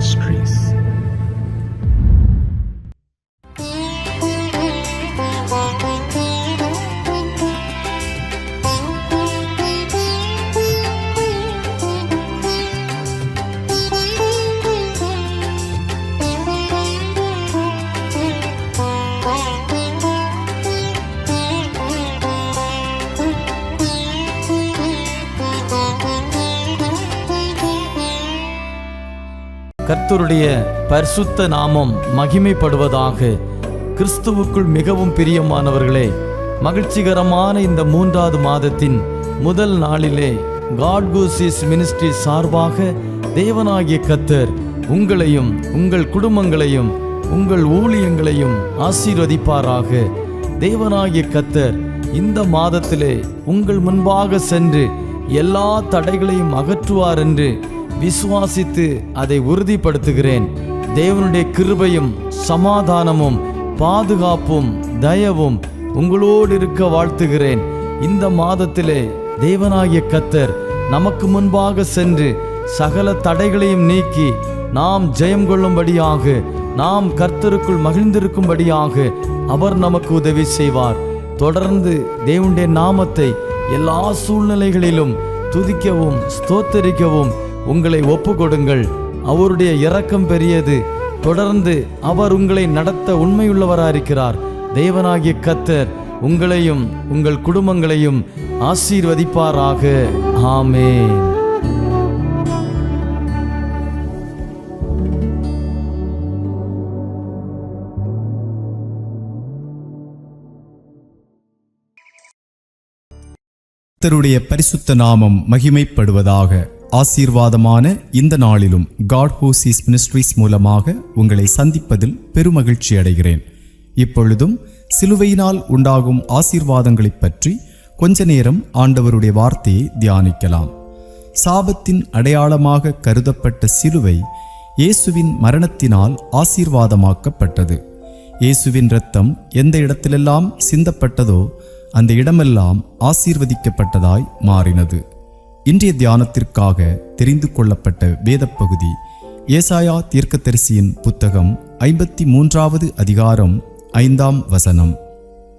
Ministries. கர்த்தருடைய பரிசுத்த நாமம் மகிமைப்படுவதாக. கிறிஸ்துவுக்குள் மிகவும் பிரியமானவர்களே, மகிழ்ச்சிகரமான இந்த 3வது மாதத்தின் முதல் நாளிலே காட் கூசிஸ் மினிஸ்ட்ரி சார்பாக தேவனாகிய கர்த்தர் உங்களையும் உங்கள் குடும்பங்களையும் உங்கள் ஊழியங்களையும் ஆசீர்வதிப்பாராக. தேவனாகிய கர்த்தர் இந்த மாதத்திலே உங்கள் முன்பாக சென்று எல்லா தடைகளையும் அகற்றுவார் என்று விசுவாசித்து அதை உறுதிப்படுத்துகிறேன். தேவனுடைய கிருபையும் சமாதானமும் பாதுகாப்பும் தயவும் உங்களோடு இருக்க வாழ்த்துகிறேன். இந்த மாதத்திலே தேவனாகிய கர்த்தர் நமக்கு முன்பாக சென்று சகல தடைகளையும் நீக்கி நாம் ஜெயம் கொள்ளும்படியாக, நாம் கர்த்தருக்குள் மகிழ்ந்திருக்கும்படியாக அவர் நமக்கு உதவி செய்வார். தொடர்ந்து தேவனுடைய நாமத்தை எல்லா சூழ்நிலைகளிலும் துதிக்கவும் ஸ்தோத்தரிக்கவும் உங்களை ஒப்பு கொடுங்கள். அவருடைய இரக்கம் பெரியது. தொடர்ந்து அவர் உங்களை நடத்த உண்மையுள்ளவராயிருக்கிறார். தேவனாகிய கர்த்தர் உங்களையும் உங்கள் குடும்பங்களையும் ஆசீர்வதிப்பாராக. ஆமென். கர்த்தருடைய பரிசுத்த நாமம் மகிமைப்படுவதாக. ஆசீர்வாதமான இந்த நாளிலும் காட் கூசிஸ் மினிஸ்ட்ரீஸ் மூலமாக உங்களை சந்திப்பதில் பெருமகிழ்ச்சி அடைகிறேன். இப்பொழுதும் சிலுவையினால் உண்டாகும் ஆசீர்வாதங்களைப் பற்றி கொஞ்ச நேரம் ஆண்டவருடைய வார்த்தையை தியானிக்கலாம். சாபத்தின் அடையாளமாக கருதப்பட்ட சிலுவை இயேசுவின் மரணத்தினால் ஆசீர்வாதமாக்கப்பட்டது. இயேசுவின் இரத்தம் எந்த இடத்திலெல்லாம் சிந்தப்பட்டதோ அந்த இடமெல்லாம் ஆசீர்வதிக்கப்பட்டதாய் மாறினது. இன்றைய தியானத்திற்காக தெரிந்து கொள்ளப்பட்ட வேதப்பகுதி ஏசாயா தீர்க்கதரிசியின் புத்தகம் 53வது அதிகாரம் 5ஆம் வசனம்.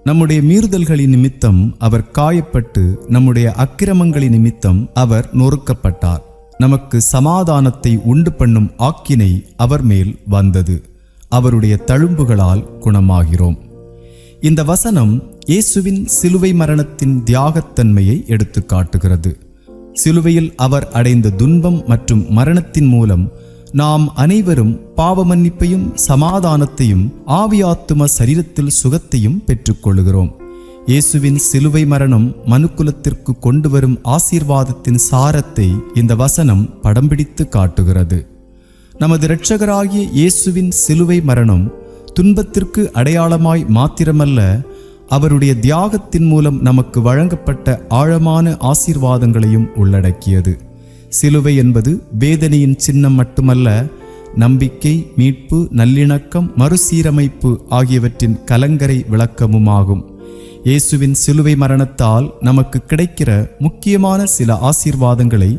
நம்முடைய மீறுதல்களின் நிமித்தம் அவர் காயப்பட்டு, நம்முடைய அக்கிரமங்களின் நிமித்தம் அவர் நொறுக்கப்பட்டார். நமக்கு சமாதானத்தை உண்டு பண்ணும் ஆக்கினை அவர் மேல் வந்தது. அவருடைய தழும்புகளால் குணமாகிறோம். இந்த வசனம் இயேசுவின் சிலுவை மரணத்தின் தியாகத்தன்மையை எடுத்து காட்டுகிறது. சிலுவையில் அவர் அடைந்த துன்பம் மற்றும் மரணத்தின் மூலம் நாம் அனைவரும் பாவ மன்னிப்பையும் சமாதானத்தையும் ஆவியாத்தும சரீரத்தில் சுகத்தையும் பெற்றுக்கொள்கிறோம். இயேசுவின் சிலுவை மரணம் மனுக்குலத்திற்கு கொண்டு வரும் ஆசீர்வாதத்தின் சாரத்தை இந்த வசனம் படம் பிடித்து காட்டுகிறது. நமது இரட்சகராகிய இயேசுவின் சிலுவை மரணம் துன்பத்திற்கு அடையாளமாய் மாத்திரமல்ல, அவருடைய தியாகத்தின் மூலம் நமக்கு வழங்கப்பட்ட ஆழமான ஆசீர்வாதங்களையும் உள்ளடக்கியது. சிலுவை என்பது வேதனையின் சின்னம் மட்டுமல்ல, நம்பிக்கை, மீட்பு, நல்லிணக்கம், மறுசீரமைப்பு ஆகியவற்றின் கலங்கரை விளக்கமுமாகும். இயேசுவின் சிலுவை மரணத்தால் நமக்கு கிடைக்கிற முக்கியமான சில ஆசீர்வாதங்களை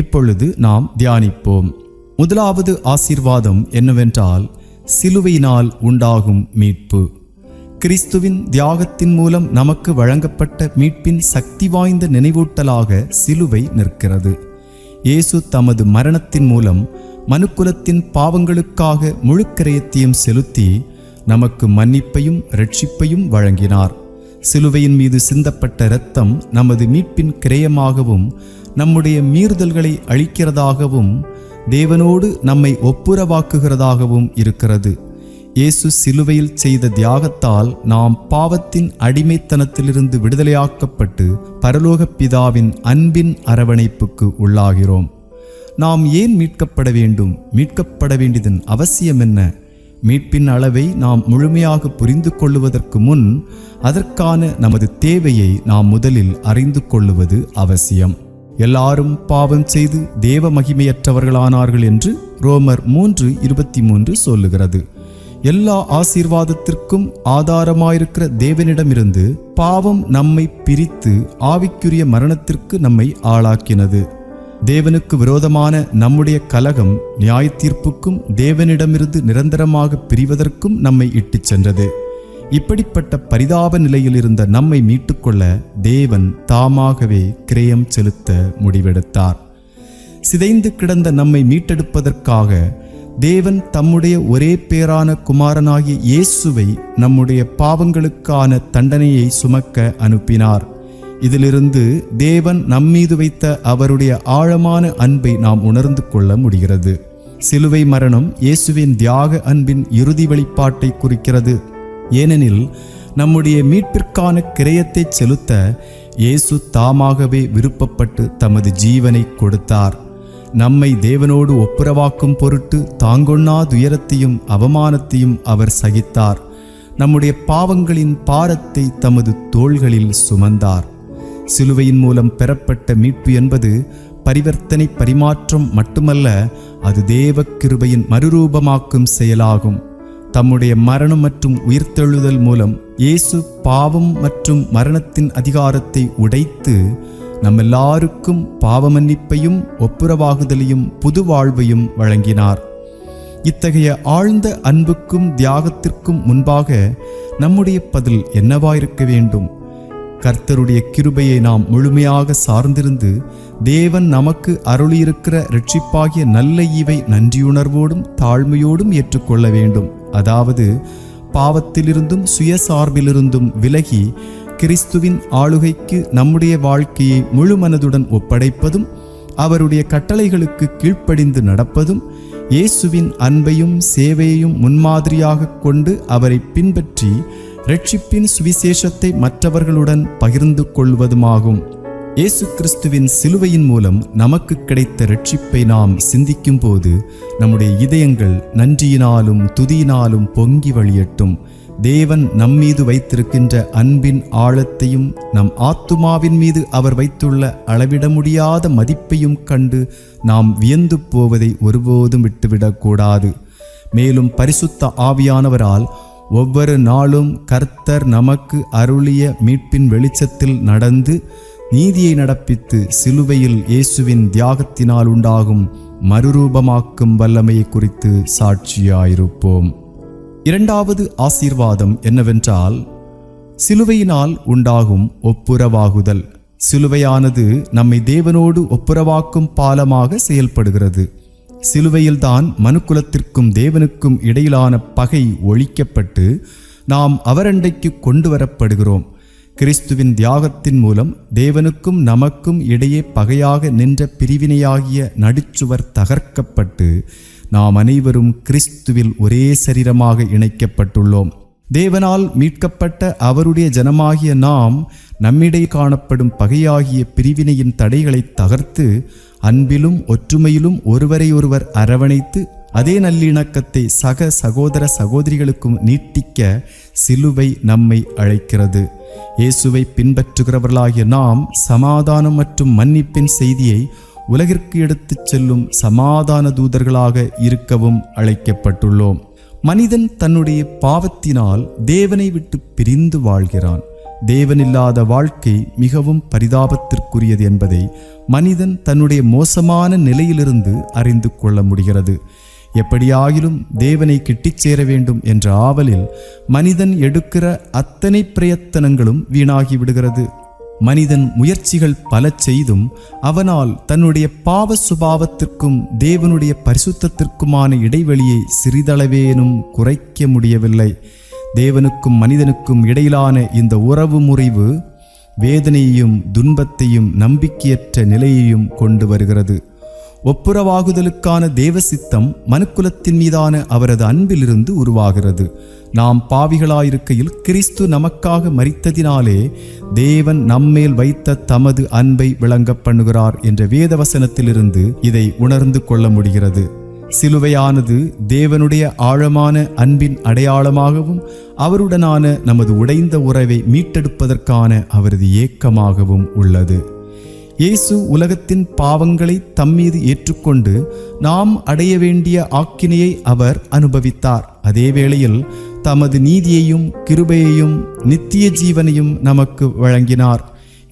இப்பொழுது நாம் தியானிப்போம். முதலாவது ஆசீர்வாதம் என்னவென்றால், சிலுவையினால் உண்டாகும் மீட்பு. கிறிஸ்துவின் தியாகத்தின் மூலம் நமக்கு வழங்கப்பட்ட மீட்பின் சக்தி வாய்ந்த நினைவூட்டலாக சிலுவை நிற்கிறது. இயேசு தமது மரணத்தின் மூலம் மனுக்குலத்தின் பாவங்களுக்காக முழு கிரயத்தையும் செலுத்தி நமக்கு மன்னிப்பையும் இரட்சிப்பையும் வழங்கினார். சிலுவையின் மீது சிந்தப்பட்ட இரத்தம் நமது மீட்பின் கிரயமாகவும் நம்முடைய மீறுதல்களை அழிக்கிறதாகவும் தேவனோடு நம்மை ஒப்புரவாக்குகிறதாகவும் இருக்கிறது. இயேசு சிலுவையில் செய்த தியாகத்தால் நாம் பாவத்தின் அடிமைத்தனத்திலிருந்து விடுதலையாக்கப்பட்டு பரலோக பிதாவின் அன்பின் அரவணைப்புக்கு உள்ளாகிறோம். நாம் ஏன் மீட்கப்பட வேண்டும்? மீட்கப்பட வேண்டியதன் அவசியம் என்ன? மீட்பின் அளவை நாம் முழுமையாக புரிந்து கொள்ளுவதற்கு முன் அதற்கான நமது தேவையை நாம் முதலில் அறிந்து கொள்ளுவது அவசியம். எல்லாரும் பாவம் செய்து தேவ மகிமையற்றவர்களானார்கள் என்று ரோமர் 3:23 சொல்லுகிறது. எல்லா ஆசீர்வாதத்திற்கும் ஆதாரமாயிருக்கிற தேவனிடமிருந்து பாவம் நம்மை பிரித்து ஆவிக்குரிய மரணத்திற்கு நம்மை ஆளாக்கினது. தேவனுக்கு விரோதமான நம்முடைய கலகம் நியாய தீர்ப்புக்கும் தேவனிடமிருந்து நிரந்தரமாக பிரிவதற்கும் நம்மை இட்டுச் சென்றது. இப்படிப்பட்ட பரிதாப நிலையில் இருந்த நம்மை மீட்டுக்கொள்ள தேவன் தாமாகவே கிரயம் செலுத்த முடிவெடுத்தார். சிதைந்து கிடந்த நம்மை மீட்டெடுப்பதற்காக தேவன் தம்முடைய ஒரே பேரான குமாரனாகிய இயேசுவை நம்முடைய பாவங்களுக்கான தண்டனையை சுமக்க அனுப்பினார். இதிலிருந்து தேவன் நம்மீது வைத்த அவருடைய ஆழமான அன்பை நாம் உணர்ந்து கொள்ள முடிகிறது. சிலுவை மரணம் இயேசுவின் தியாக அன்பின் இறுதி வெளிப்பாட்டை குறிக்கிறது. ஏனெனில் நம்முடைய மீட்பிற்கான கிரயத்தை செலுத்த இயேசு தாமாகவே விருப்பப்பட்டு தமது ஜீவனை கொடுத்தார். நம்மை தேவனோடு ஒப்புரவாக்கும் பொருட்டு தாங்கொண்ணா துயரத்தையும் அவமானத்தையும் அவர் சகித்தார். நம்முடைய பாவங்களின் பாரத்தை தமது தோள்களில் சுமந்தார். சிலுவையின் மூலம் பெறப்பட்ட மீட்பு என்பது பரிவர்த்தனை பரிமாற்றம் மட்டுமல்ல, அது தேவ கிருபையின் மறுரூபமாக்கும் செயலாகும். தம்முடைய மரணம் மற்றும் உயிர்த்தெழுதல் மூலம் இயேசு பாவம் மற்றும் மரணத்தின் அதிகாரத்தை உடைத்து நம்மெல்லாருக்கும் பாவ மன்னிப்பையும் ஒப்புரவாகுதலையும் புது வாழ்வையும் வழங்கினார். இத்தகைய ஆழ்ந்த அன்புக்கும் தியாகத்திற்கும் முன்பாக நம்முடைய பதில் என்னவாயிருக்க வேண்டும்? கர்த்தருடைய கிருபையை நாம் முழுமையாக சார்ந்திருந்து தேவன் நமக்கு அருளியிருக்கிற இரட்சிப்பாகிய நல்ல ஈவை நன்றியுணர்வோடும் தாழ்மையோடும் ஏற்றுக்கொள்ள வேண்டும். அதாவது பாவத்திலிருந்தும் சுயசார்பிலிருந்தும் விலகி கிறிஸ்துவின் ஆளுகைக்கு நம்முடைய வாழ்க்கையை முழு மனதுடன் ஒப்படைப்பதும், அவருடைய கட்டளைகளுக்கு கீழ்ப்படிந்து நடப்பதும், இயேசுவின் அன்பையும் சேவையையும் முன்மாதிரியாக கொண்டு அவரை பின்பற்றி இரட்சிப்பின் சுவிசேஷத்தை மற்றவர்களுடன் பகிர்ந்து கொள்வதுமாகும். இயேசு கிறிஸ்துவின் சிலுவையின் மூலம் நமக்கு கிடைத்த இரட்சிப்பை நாம் சிந்திக்கும் போது நம்முடைய இதயங்கள் நன்றியினாலும் துதியினாலும் பொங்கி வழியட்டும். தேவன் நம்மீது வைத்திருக்கின்ற அன்பின் ஆழத்தையும் நம் ஆத்துமாவின் மீது அவர் வைத்துள்ள அளவிட முடியாத மதிப்பையும் கண்டு நாம் வியந்து போவதை ஒருபோதும் விட்டுவிடக்கூடாது. மேலும் பரிசுத்த ஆவியானவரால் ஒவ்வொரு நாளும் கர்த்தர் நமக்கு அருளிய மீட்பின் வெளிச்சத்தில் நடந்து நீதியை நடப்பித்து சிலுவையில் இயேசுவின் தியாகத்தினால் உண்டாகும் மறுரூபமாக்கும் வல்லமையை குறித்து சாட்சியாயிருப்போம். இரண்டாவது ஆசீர்வாதம் என்னவென்றால், சிலுவையினால் உண்டாகும் ஒப்புரவாகுதல். சிலுவையானது நம்மை தேவனோடு ஒப்புரவாக்கும் பாலமாக செயல்படுகிறது. சிலுவையில்தான் மனுக்குலத்திற்கும் தேவனுக்கும் இடையிலான பகை ஒழிக்கப்பட்டு நாம் அவரண்டைக்கு கொண்டு வரப்படுகிறோம். கிறிஸ்துவின் தியாகத்தின் மூலம் தேவனுக்கும் நமக்கும் இடையே பகையாக நின்ற பிரிவினையாகிய நடுச்சுவர் தகர்க்கப்பட்டு நாம் அனைவரும் கிறிஸ்துவில் ஒரே சரீரமாக இணைக்கப்பட்டுள்ளோம். தேவனால் மீட்கப்பட்ட அவருடைய ஜனமாகிய நாம் நம்மிடையே காணப்படும் பகையாகிய பிரிவினையின் தடைகளை தகர்த்து அன்பிலும் ஒற்றுமையிலும் ஒருவரை ஒருவர் அரவணைத்து அதே நல்லிணக்கத்தை சக சகோதர சகோதரிகளுக்கும் நீட்டிக்க சிலுவை நம்மை அழைக்கிறது. இயேசுவை பின்பற்றுகிறவர்களாகிய நாம் சமாதானம் மற்றும் மன்னிப்பின் செய்தியை உலகிற்கு எடுத்துச் செல்லும் சமாதான தூதர்களாக இருக்கவும் அழைக்கப்பட்டுள்ளோம். மனிதன் தன்னுடைய பாவத்தினால் தேவனை விட்டு பிரிந்து வாழ்கிறான். தேவனில்லாத வாழ்க்கை மிகவும் பரிதாபத்திற்குரியது என்பதை மனிதன் தன்னுடைய மோசமான நிலையிலிருந்து அறிந்து கொள்ள முடிகிறது. எப்படியாகிலும் தேவனை கிட்டிச் சேர வேண்டும் என்ற ஆவலில் மனிதன் எடுக்கிற அத்தனை பிரயத்தனங்களும் வீணாகி விடுகிறது. மனிதன் முயற்சிகள் பல செய்தும் அவனால் தன்னுடைய பாவ சுபாவத்திற்கும் தேவனுடைய பரிசுத்தத்திற்குமான இடைவெளியை சிறிதளவேனும் குறைக்க முடியவில்லை. தேவனுக்கும் மனிதனுக்கும் இடையிலான இந்த உறவு முறிவு வேதனையையும் துன்பத்தையும் நம்பிக்கையற்ற நிலையையும் கொண்டு வருகிறது. ஒப்புரவாகுதலுக்கான தேவ சித்தம் மனுக்குலத்தின் மீதான அவரது அன்பிலிருந்து உருவாகிறது. நாம் பாவிகளாயிருக்கையில் கிறிஸ்து நமக்காக மரித்ததினாலே தேவன் நம்மேல் வைத்த தமது அன்பை விளங்க பண்ணுகிறார் என்ற வேதவசனத்திலிருந்து இதை உணர்ந்து கொள்ள முடிகிறது. சிலுவையானது தேவனுடைய ஆழமான அன்பின் அடையாளமாகவும் அவருடனான நமது உடைந்த உறவை மீட்டெடுப்பதற்கான அவரது ஏக்கமாகவும் உள்ளது. இயேசு உலகத்தின் பாவங்களை தம்மீது ஏற்றுக்கொண்டு நாம் அடைய வேண்டிய ஆக்கினையை அவர் அனுபவித்தார். அதே வேளையில் தமது நீதியையும் கிருபையையும் நித்திய ஜீவனையும் நமக்கு வழங்கினார்.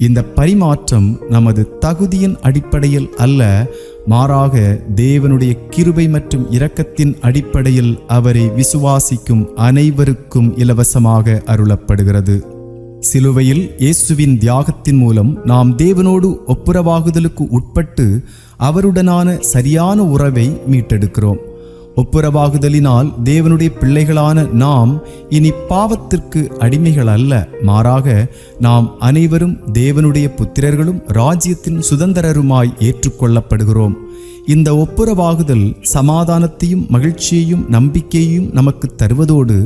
இந்த பரிமாற்றம் நமது தகுதியின் அடிப்படையில் அல்ல, மாறாக தேவனுடைய கிருபை மற்றும் இரக்கத்தின் அடிப்படையில் அவரை விசுவாசிக்கும் அனைவருக்கும் இலவசமாக அருளப்படுகிறது. சிலுவையில் இயேசுவின் தியாகத்தின் மூலம் நாம் தேவனோடு ஒப்புரவாகுதலுக்கு உட்பட்டு அவருடனான சரியான உறவை மீட்டெடுக்கிறோம். ஒப்புரவாகுதலினால் தேவனுடைய பிள்ளைகளான நாம் இனி பாவத்திற்கு அடிமைகள் அல்ல, மாறாக நாம் அனைவரும் தேவனுடைய புத்திரர்களும் ராஜ்யத்தின் சுதந்திரருமாய் ஏற்றுக்கொள்ளப்படுகிறோம். இந்த ஒப்புரவாகுதல் சமாதானத்தையும் மகிழ்ச்சியையும் நம்பிக்கையையும் நமக்கு தருவதோடு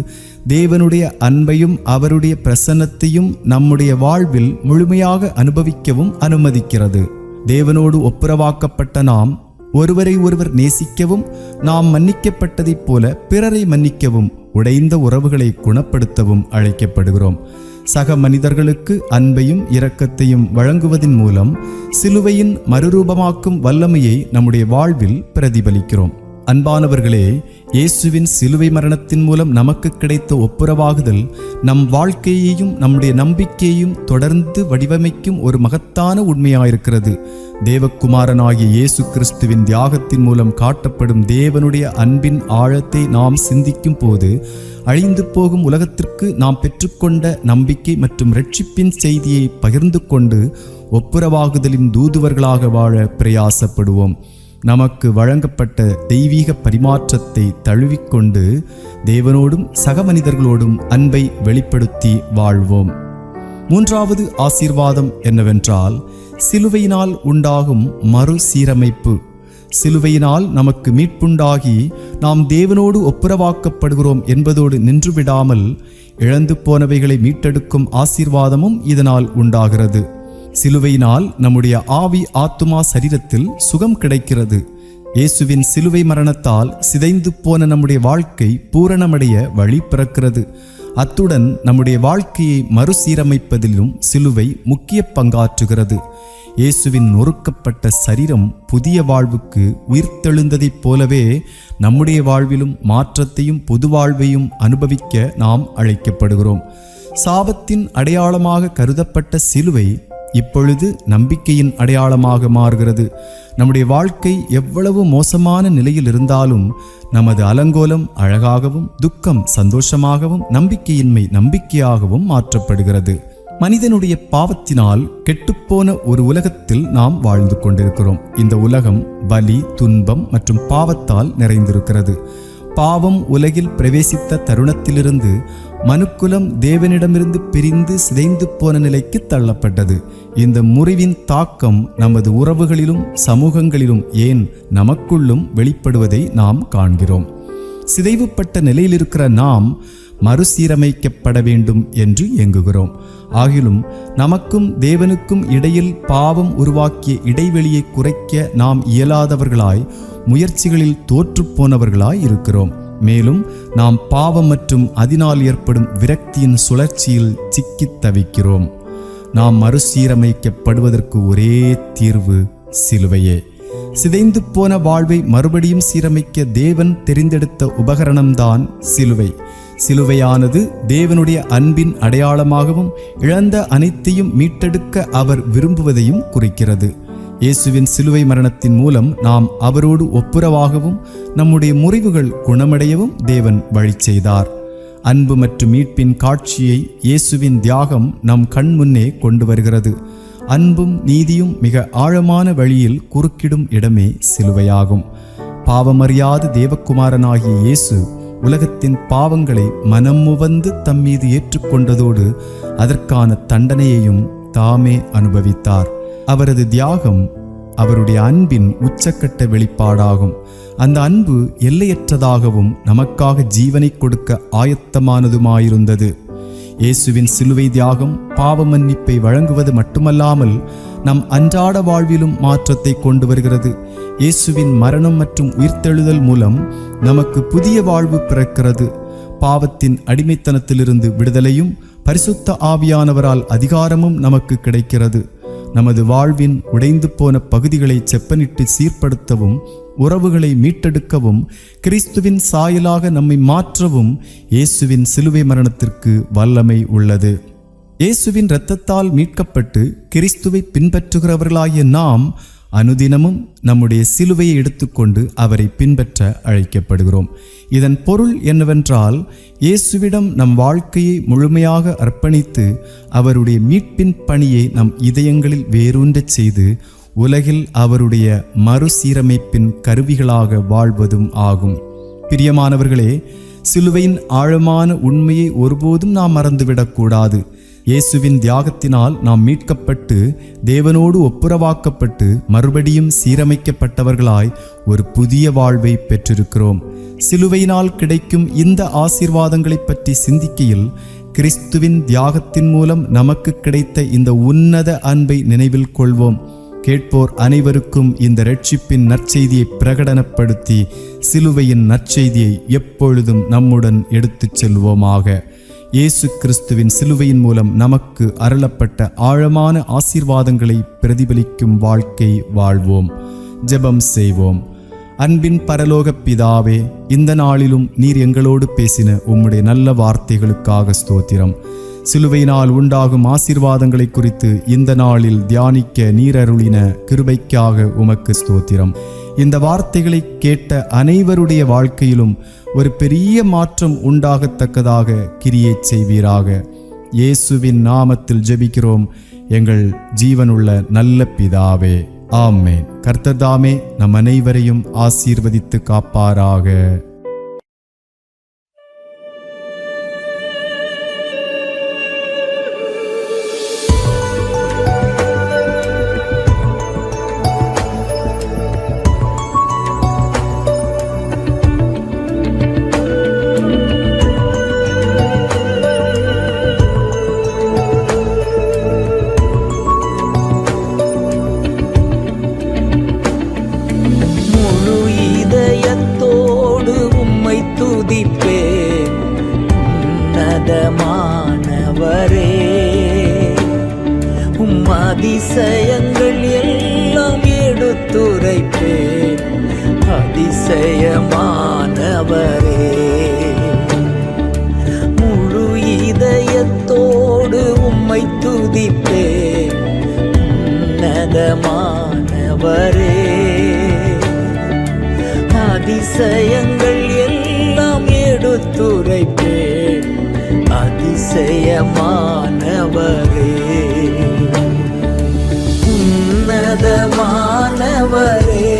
தேவனுடைய அன்பையும் அவருடைய பிரசன்னத்தையும் நம்முடைய வாழ்வில் முழுமையாக அனுபவிக்கவும் அனுமதிக்கிறது. தேவனோடு ஒப்புரவாக்கப்பட்ட நாம் ஒருவரை ஒருவர் நேசிக்கவும், நாம் மன்னிக்கப்பட்டதைப் போல பிறரை மன்னிக்கவும், உடைந்த உறவுகளை குணப்படுத்தவும் அழைக்கப்படுகிறோம். சக மனிதர்களுக்கு அன்பையும் இரக்கத்தையும் வழங்குவதன் மூலம் சிலுவையின் மறுரூபமாக்கும் வல்லமையை நம்முடைய வாழ்வில் பிரதிபலிக்கிறோம். அன்பானவர்களே, இயேசுவின் சிலுவை மரணத்தின் மூலம் நமக்கு கிடைத்த ஒப்புரவாகுதல் நம் வாழ்க்கையையும் நம்முடைய நம்பிக்கையையும் தொடர்ந்து வடிவமைக்கும் ஒரு மகத்தான உண்மையாயிருக்கிறது. தேவகுமாரனாகிய இயேசு கிறிஸ்துவின் தியாகத்தின் மூலம் காட்டப்படும் தேவனுடைய அன்பின் ஆழத்தை நாம் சிந்திக்கும் போது அழிந்து போகும் உலகத்திற்கு நாம் பெற்றுக்கொண்ட நம்பிக்கை மற்றும் இரட்சிப்பின் செய்தியை பகிர்ந்து கொண்டு ஒப்புரவாகுதலின் தூதுவர்களாக வாழ பிரயாசப்படுவோம். நமக்கு வழங்கப்பட்ட தெய்வீக பரிமாற்றத்தை தழுவிக்கொண்டு தேவனோடும் சக மனிதர்களோடும் அன்பை வெளிப்படுத்தி வாழ்வோம். மூன்றாவது ஆசீர்வாதம் என்னவென்றால், சிலுவையினால் உண்டாகும் மறுசீரமைப்பு. சிலுவையினால் நமக்கு மீட்புண்டாகி நாம் தேவனோடு ஒப்புரவாக்கப்படுகிறோம் என்பதோடு நின்றுவிடாமல் இழந்து போனவைகளை மீட்டெடுக்கும் ஆசீர்வாதமும் இதனால் உண்டாகிறது. சிலுவையினால் நம்முடைய ஆவி ஆத்துமா சரீரத்தில் சுகம் கிடைக்கிறது. இயேசுவின் சிலுவை மரணத்தால் சிதைந்து போன நம்முடைய வாழ்க்கை பூரணமடைய வழி பிறக்கிறது. அத்துடன் நம்முடைய வாழ்க்கையை மறுசீரமைப்பதிலும் சிலுவை முக்கிய பங்காற்றுகிறது. இயேசுவின் நொறுக்கப்பட்ட சரீரம் புதிய வாழ்வுக்கு உயிர்த்தெழுந்ததைப் போலவே நம்முடைய வாழ்விலும் மாற்றத்தையும் புது வாழ்வையும் அனுபவிக்க நாம் அழைக்கப்படுகிறோம். சாபத்தின் அடையாளமாக கருதப்பட்ட சிலுவை இப்பொழுது நம்பிக்கையின் அடையாளமாக மாறுகிறது. நம்முடைய வாழ்க்கை எவ்வளவு மோசமான நிலையில் இருந்தாலும் நமது அலங்கோலம் அழகாகவும், துக்கம் சந்தோஷமாகவும், நம்பிக்கையின்மை நம்பிக்கையாகவும் மாற்றப்படுகிறது. மனிதனுடைய பாவத்தினால் கெட்டுப்போன ஒரு உலகத்தில் நாம் வாழ்ந்து கொண்டிருக்கிறோம். இந்த உலகம் வலி, துன்பம் மற்றும் பாவத்தால் நிறைந்திருக்கிறது. பாவம் உலகில் பிரவேசித்த தருணத்திலிருந்து மனுக்குலம் தேவனிடமிருந்து பிரிந்து சிதைந்து போன நிலைக்கு தள்ளப்பட்டது. இந்த முறிவின் தாக்கம் நமது உறவுகளிலும் சமூகங்களிலும், ஏன் நமக்குள்ளும் வெளிப்படுவதை நாம் காண்கிறோம். சிதைவுப்பட்ட நிலையில் இருக்கிற நாம் மறுசீரமைக்கப்பட வேண்டும் என்று ஏங்குகிறோம். ஆகிலும் நமக்கும் தேவனுக்கும் இடையில் பாவம் உருவாக்கிய இடைவெளியை குறைக்க நாம் இயலாதவர்களாய், முயற்சிகளில் தோற்றுப்போனவர்களாய் இருக்கிறோம். மேலும் நாம் பாவம் மற்றும் அதனால் ஏற்படும் விரக்தியின் சுழற்சியில் சிக்கித் தவிக்கிறோம். நாம் மறுசீரமைக்கப்படுவதற்கு ஒரே தீர்வு சிலுவையே. சிதைந்து போன வாழ்வை மறுபடியும் சீரமைக்க தேவன் தெரிந்தெடுத்த உபகரணம்தான் சிலுவை. சிலுவையானது தேவனுடைய அன்பின் அடையாளமாகவும் இழந்த அனைத்தையும் மீட்டெடுக்க அவர் விரும்புவதையும் குறிக்கிறது. இயேசுவின் சிலுவை மரணத்தின் மூலம் நாம் அவரோடு ஒப்புரவாகவும் நம்முடைய முறிவுகள் குணமடையவும் தேவன் வழி செய்தார். அன்பு மற்றும் மீட்பின் காட்சியை இயேசுவின் தியாகம் நம் கண் முன்னே கொண்டு வருகிறது. அன்பும் நீதியும் மிக ஆழமான வழியில் குறுக்கிடும் இடமே சிலுவையாகும். பாவமறியாத தேவகுமாரனாகிய இயேசு உலகத்தின் பாவங்களை மனமுவந்து தம்மீது ஏற்றுக்கொண்டதோடு அதற்கான தண்டனையையும் தாமே அனுபவித்தார். அவரது தியாகம் அவருடைய அன்பின் உச்சக்கட்ட வெளிப்பாடாகும். அந்த அன்பு எல்லையற்றதாகவும் நமக்காக ஜீவனை கொடுக்க ஆயத்தமானதுமாயிருந்தது. இயேசுவின் சிலுவை தியாகம் பாவ மன்னிப்பை வழங்குவது மட்டுமல்லாமல் நம் அன்றாட வாழ்விலும் மாற்றத்தை கொண்டு வருகிறது. இயேசுவின் மரணம் மற்றும் உயிர்த்தெழுதல் மூலம் நமக்கு புதிய வாழ்வு பிறக்கிறது. பாவத்தின் அடிமைத்தனத்திலிருந்து விடுதலையும் பரிசுத்த ஆவியானவரால் அதிகாரமும் நமக்கு கிடைக்கிறது. நமது வாழ்வின் உடைந்து போன பகுதிகளை செப்பனிட்டு சீர்படுத்தவும், உறவுகளை மீட்டெடுக்கவும், கிறிஸ்துவின் சாயலாக நம்மை மாற்றவும் இயேசுவின் சிலுவை மரணத்திற்கு வல்லமை உள்ளது. இயேசுவின் இரத்தத்தால் மீட்கப்பட்டு கிறிஸ்துவை பின்பற்றுகிறவர்களாகிய நாம் அனுதினமும் நம்முடைய சிலுவையை எடுத்துக்கொண்டு அவரை பின்பற்ற அழைக்கப்படுகிறோம். இதன் பொருள் என்னவென்றால், இயேசுவிடம் நம் வாழ்க்கையை முழுமையாக அர்ப்பணித்து அவருடைய மீட்பின் பணியை நம் இதயங்களில் வேரூன்றச் செய்து உலகில் அவருடைய மறுசீரமைப்பின் கருவிகளாக வாழ்வதும் ஆகும். பிரியமானவர்களே, சிலுவையின் ஆழமான உண்மையை ஒருபோதும் நாம் மறந்துவிடக்கூடாது. இயேசுவின் தியாகத்தினால் நாம் மீட்கப்பட்டு தேவனோடு ஒப்புரவாக்கப்பட்டு மறுபடியும் சீரமைக்கப்பட்டவர்களாய் ஒரு புதிய வாழ்வை பெற்றிருக்கிறோம். சிலுவையினால் கிடைக்கும் இந்த ஆசீர்வாதங்களை பற்றி சிந்திக்கையில் கிறிஸ்துவின் தியாகத்தின் மூலம் நமக்கு கிடைத்த இந்த உன்னத அன்பை நினைவில் கொள்வோம். கேட்போர் அனைவருக்கும் இந்த இரட்சிப்பின் நற்செய்தியை பிரகடனப்படுத்தி சிலுவையின் நற்செய்தியை எப்பொழுதும் நம்முடன் எடுத்துச் செல்வோமாக. இயேசு கிறிஸ்துவின் சிலுவையின் மூலம் நமக்கு அருளப்பட்ட ஆழமான ஆசீர்வாதங்களை பிரதிபலிக்கும் வாழ்க்கை வாழ்வோம். ஜெபம் செய்வோம். அன்பின் பரலோக பிதாவே, இந்த நாளிலும் நீர் எங்களோடு பேசின உம்முடைய நல்ல வார்த்தைகளுக்காக ஸ்தோத்திரம். சிலுவையினால் உண்டாகும் ஆசீர்வாதங்களை குறித்து இந்த நாளில் தியானிக்க நீரருளின கிருபைக்காக உமக்கு ஸ்தோத்திரம். இந்த வார்த்தைகளை கேட்ட அனைவருடைய வாழ்க்கையிலும் ஒரு பெரிய மாற்றம் உண்டாகத்தக்கதாக கிரியை செய்வீராக. இயேசுவின் நாமத்தில் ஜெபிக்கிறோம் எங்கள் ஜீவனுள்ள நல்ல பிதாவே, ஆமென். கர்த்தர் தாமே நம் அனைவரையும் ஆசீர்வதித்து காப்பாராக. அதிசயங்கள் எல்லாம் எடுத்துரைப்பேன், அதிசயமானவரே. முழு இதயத்தோடு உம்மை துதிப்பேன், உன்னதமானவரே. அதிசயங்கள் எல்லாம் எடுத்துரைப்பேன், அதிசயமானவரே. உன்னதமானவரே,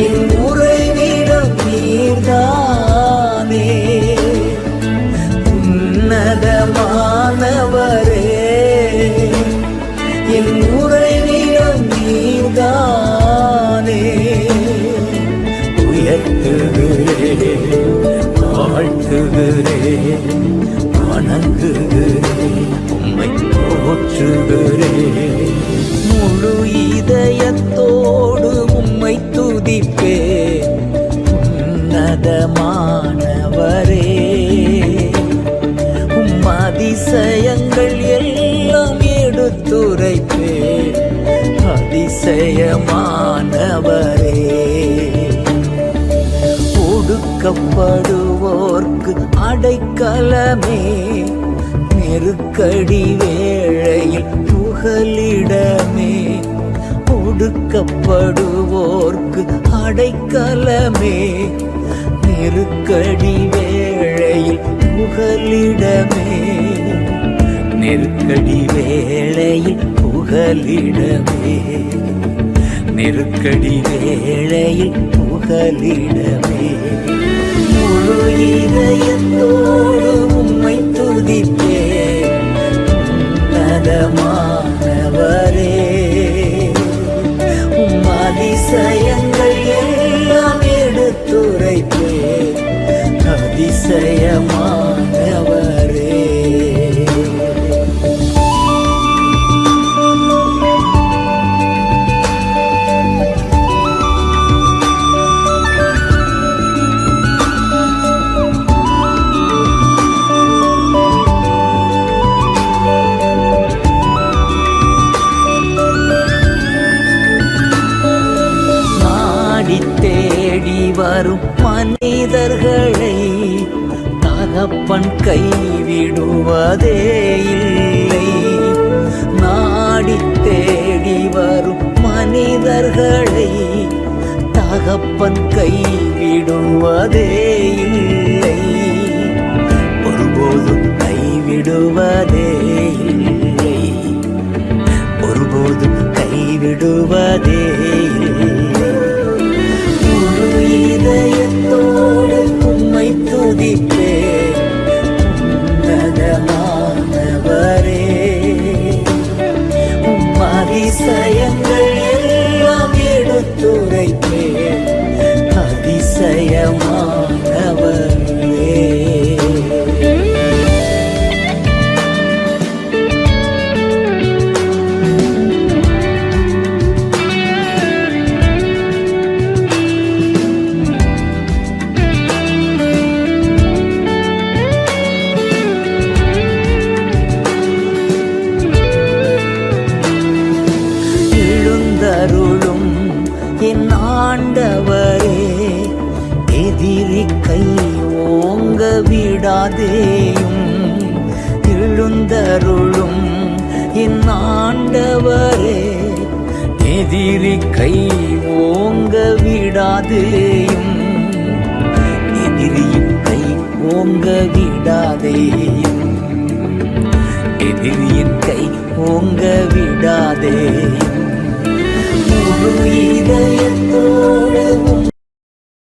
என் உறைவிடம் நீர்தானே. உன்னதமானவரே, என் உறைவிடம் நீர்தானே. உயர்த்துகிறேன், வாழ்த்துகிறேன், வணங்குகிறேன், உம்மை போற்றுகிறேன். முழு இதயத்தோடு உம்மை துதிப்பேன், உன்னதமானவரே. உம் அதிசயங்கள் எல்லாம் எடுத்துரைப்பேன், அதிசயமானவரே. ஒடுக்கப்படுவோர்க்கு அடைக்கலமே, நெருக்கடி வேளையில் புகலிடமே. ஒடுக்கப்படுவோர்க்கு அடைக்கலமே, நெருக்கடி வேளையில் புகலிடமே. நெருக்கடி வேளையில் புகலிடமே, நெருக்கடி வேளையில் புகலிடமே. முழு இதயத்தோடு உம்மை துதிப்பேன், உன்னதமானவரே. உம் அதிசயங்கள் எல்லாம் எடுத்துரைப்பேன், அதிசயமானவரே. தேடி வரும் மனிதர்களை தகப்பன் கைவிடுவதே இல்லை. நாடி தேடி வரும் மனிதர்களை தகப்பன் கைவிடுவதே இல்லை. ஒருபோதும் கைவிடுவதே இல்லை. ஒருபோதும் கைவிடுவதே இல்லை. முழு இதயத்தோடு உம்மை துதிப்பேன் உன்னதமானவரே. உம் அதிசயங்கள் எல்லாம் எடுத்துரைப்பேன் அதிசயமானவரே. எழுந்தருளும் என் ஆண்டவரே, எதிரி கை ஓங்க விடாதேயும். எழுந்தருளும் என் ஆண்டவரே, எதிரி கை ஓங்க விடாதேயும். எதிரியின் கை ஓங்க விடாதேயும். எதிரியின் கை ஓங்க விடாதேயும். முழு இதயத்தோடு